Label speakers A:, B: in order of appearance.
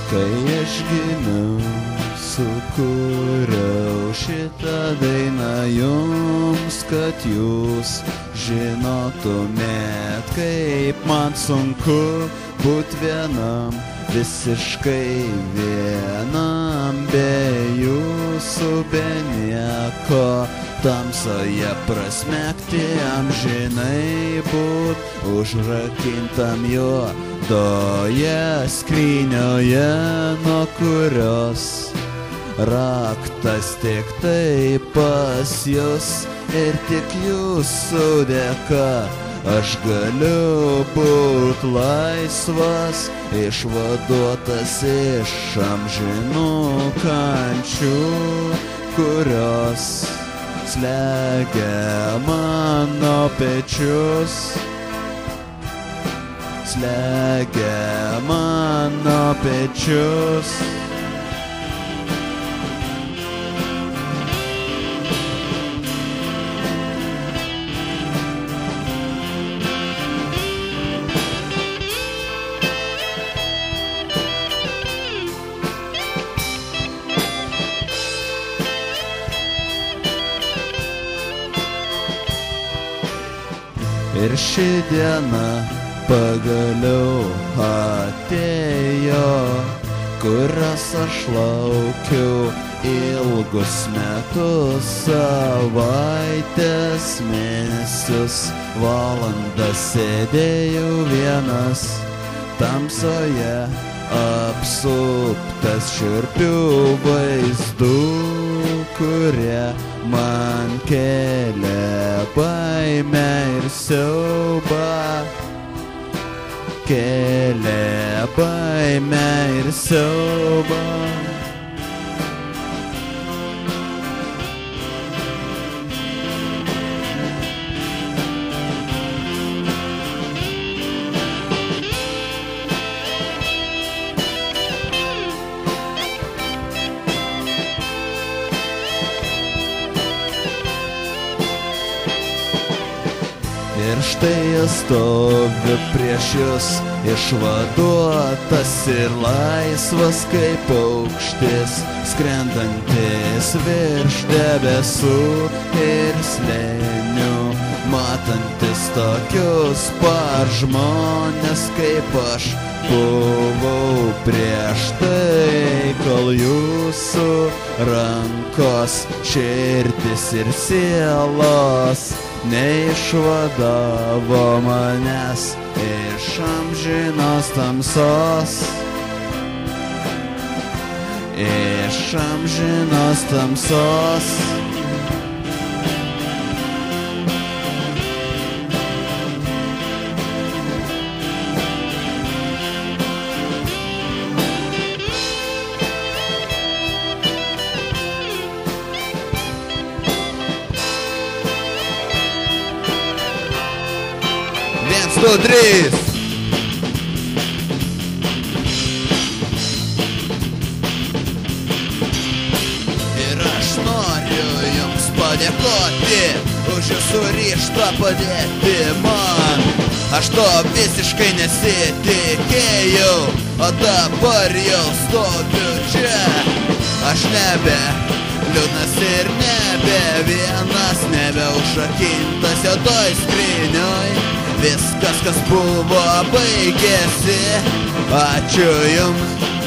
A: Kai aš gimiau, sukūriau šitą dainą jums, kad jūs žinotumėt, kaip man sunku būt vienam, visiškai vienam, be jūsų, be nieko, tamsoje prasmegti amžinai būt, užrakintam juodoje skrynioje, nuo kurios raktas tik tai pas jūs ir tik jūsų dėka aš galiu būt laisvas, išvaduotas iš amžinų kančių, kurios slegia mano pečius, slegia mano pečius. Ir ši diena pagaliau atėjo, kurios aš laukiu ilgus metus, savaitės, mėnesius, valandas sėdėjau vienas tamsoje, apsuptas šiurpių vaizdų, kurie man kėlė baimę ir siaubą, kėlė baimę ir siaubą. Ir štai aš stoviu prieš jūs, išvaduotas ir laisvas kaip paukštis, skrendantis virš debesų ir slėnių, matantis tokius pat žmones kaip aš buvau prieš tai, kol jūsų rankos, širdis ir sielos neišvadavo manęs iš amžinos tamsos, iš amžinos tamsos. Du, trys. Ir aš noriu jums padėkoti už jūsų ryžtą padėti man. Aš to visiškai nesitikėjau, o dabar jau stoviu čia. Aš nebe liūdnas ir nebe vienas, nebe užrakintas juodoj skrynioj. Viskas, kas buvo, baigėsi. Ačiū jums.